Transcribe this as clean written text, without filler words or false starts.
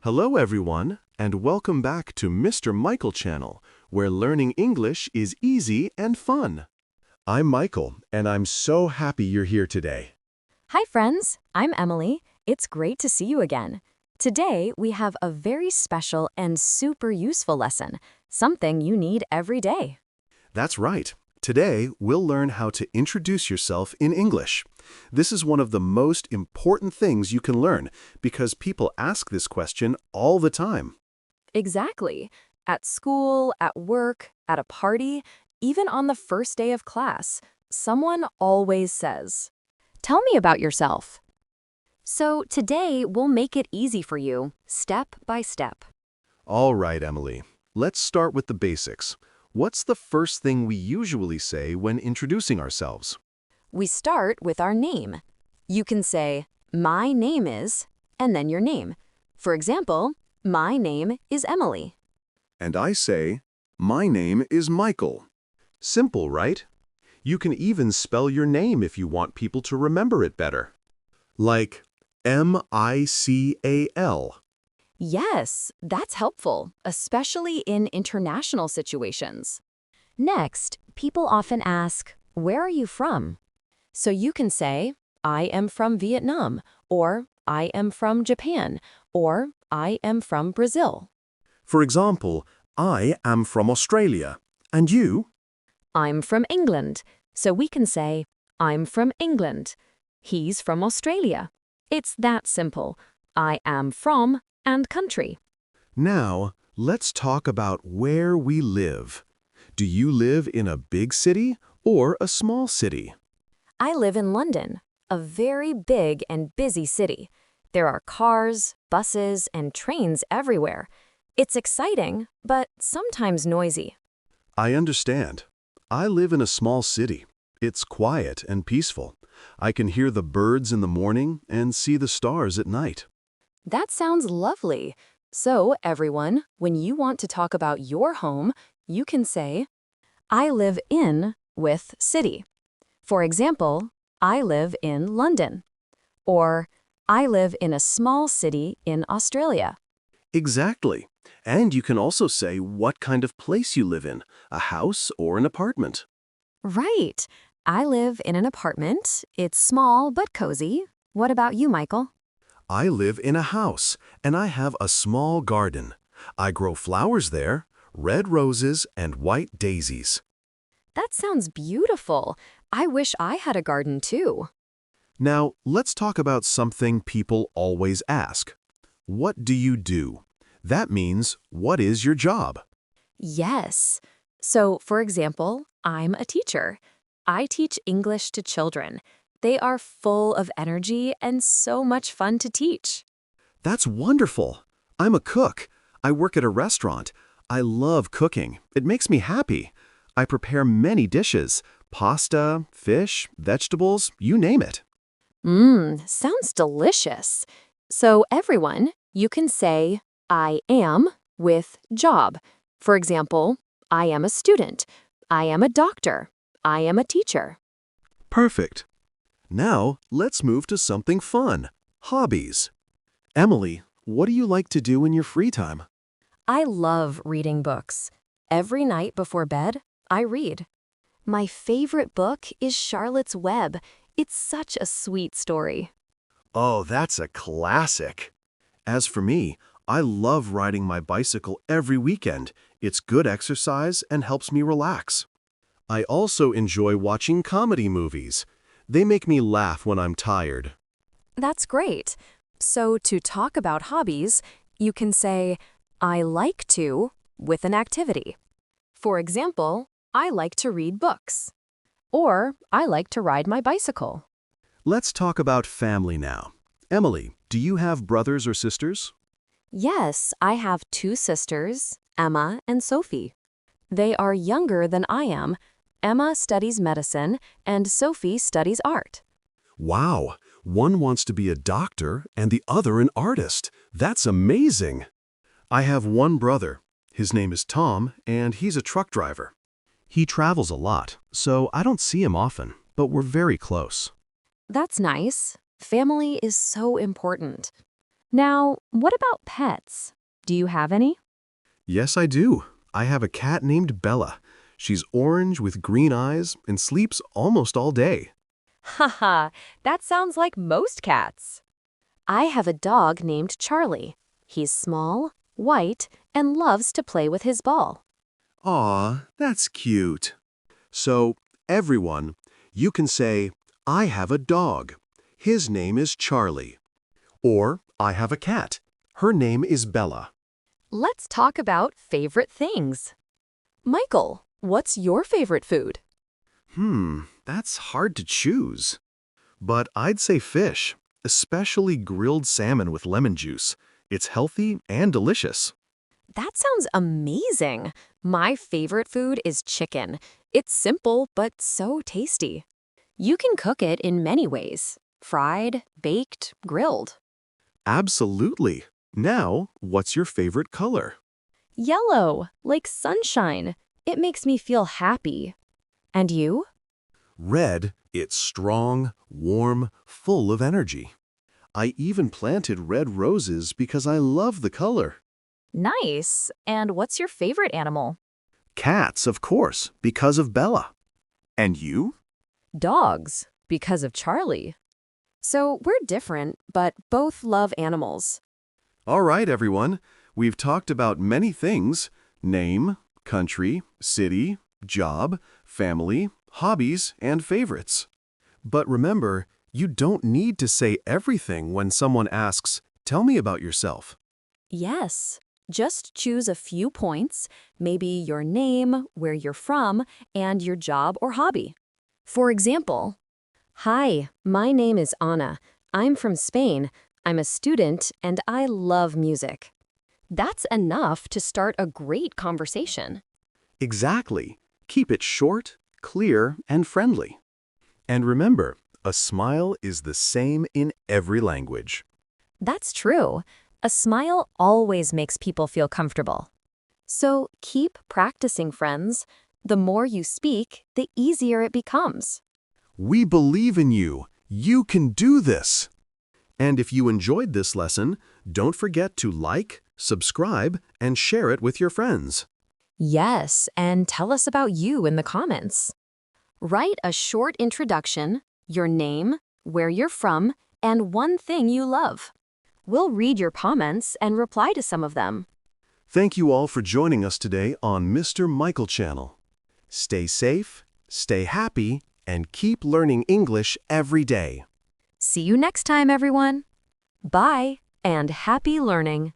Hello everyone, and welcome back to Mr. Michael channel, where learning English is easy and fun. I'm Michael, and I'm so happy you're here today. Hi friends, I'm Emily. It's great to see you again. Today we have a very special and super useful lesson, something you need every day. That's right. Today, we'll learn how to introduce yourself in English. This is one of the most important things you can learn because people ask this question all the time. Exactly. At school, at work, at a party, even on the first day of class, someone always says, "Tell me about yourself." So today we'll make it easy for you, step by step. All right, Emily. Let's start with the basics. What's the first thing we usually say when introducing ourselves? We start with our name. You can say, "My name is," and then your name. For example, "My name is Emily." And I say, my name is Michael. Simple, right? You can even spell your name if you want people to remember it better. Like M-I-C-A-L. Yes, that's helpful, especially in international situations. Next, people often ask, "Where are you from?" So you can say, "I am from Vietnam," or "I am from Japan," or "I am from Brazil." For example, I am from Australia. And you? "I'm from England," so we can say, "I'm from England." "He's from Australia." It's that simple. I am from and country. Now, let's talk about where we live. Do you live in a big city or a small city? I live in London, a very big and busy city. There are cars, buses, and trains everywhere. It's exciting, but sometimes noisy. I understand. I live in a small city. It's quiet and peaceful. I can hear the birds in the morning and see the stars at night. That sounds lovely. So, everyone, when you want to talk about your home, you can say, "I live in" with city. For example, "I live in London," or "I live in a small city in Australia." Exactly. And you can also say what kind of place you live in, a house or an apartment. Right. I live in an apartment. It's small but cozy. What about you, Michael? I live in a house, and I have a small garden. I grow flowers there, red roses and white daisies. That sounds beautiful. I wish I had a garden too. Now, let's talk about something people always ask. What do you do? That means, what is your job? Yes. So, for example, I'm a teacher. I teach English to children. They are full of energy and so much fun to teach. That's wonderful. I'm a cook. I work at a restaurant. I love cooking. It makes me happy. I prepare many dishes, pasta, fish, vegetables, you name it. Sounds delicious. So, everyone, you can say, "I am" with job. For example, I am a student. I am a doctor. I am a teacher. Perfect. Now, let's move to something fun. Hobbies. Emily, what do you like to do in your free time? I love reading books. Every night before bed, I read. My favorite book is Charlotte's Web. It's such a sweet story. Oh, that's a classic. As for me, I love riding my bicycle every weekend. It's good exercise and helps me relax. I also enjoy watching comedy movies. They make me laugh when I'm tired. That's great. So, to talk about hobbies, you can say, "I like to" with an activity. For example, I like to read books. Or, I like to ride my bicycle. Let's talk about family now. Emily, do you have brothers or sisters? Yes, I have two sisters, Emma and Sophie. They are younger than I am. Emma studies medicine, and Sophie studies art. Wow, one wants to be a doctor and the other an artist. That's amazing. I have one brother. His name is Tom, and he's a truck driver. He travels a lot, so I don't see him often, but we're very close. That's nice. Family is so important. Now, what about pets? Do you have any? Yes, I do. I have a cat named Bella. She's orange with green eyes and sleeps almost all day. Haha, that sounds like most cats. I have a dog named Charlie. He's small, white, and loves to play with his ball. Aw, that's cute. So, everyone, you can say, I have a dog. His name is Charlie. Or, I have a cat. Her name is Bella. Let's talk about favorite things. Michael, what's your favorite food? That's hard to choose. But I'd say fish, especially grilled salmon with lemon juice. It's healthy and delicious. That sounds amazing. My favorite food is chicken. It's simple, but so tasty. You can cook it in many ways: fried, baked, grilled. Absolutely. Now, what's your favorite color? Yellow, like sunshine. It makes me feel happy. And you? Red, it's strong, warm, full of energy. I even planted red roses because I love the color. Nice. And what's your favorite animal? Cats, of course, because of Bella. And you? Dogs, because of Charlie. So we're different, but both love animals. All right, everyone. We've talked about many things: name, country, city, job, family, hobbies, and favorites. But remember, you don't need to say everything when someone asks, "Tell me about yourself." Yes. Just choose a few points, maybe your name, where you're from, and your job or hobby. For example, hi, my name is Anna. I'm from Spain. I'm a student and I love music. That's enough to start a great conversation. Exactly. Keep it short, clear, and friendly. And remember, a smile is the same in every language. That's true. A smile always makes people feel comfortable. So keep practicing, friends. The more you speak, the easier it becomes. We believe in you. You can do this. And if you enjoyed this lesson, don't forget to like, subscribe, and share it with your friends. Yes, and tell us about you in the comments. Write a short introduction, your name, where you're from, and one thing you love. We'll read your comments and reply to some of them. Thank you all for joining us today on Mr. Michael Channel. Stay safe, stay happy, and keep learning English every day. See you next time, everyone. Bye, and happy learning.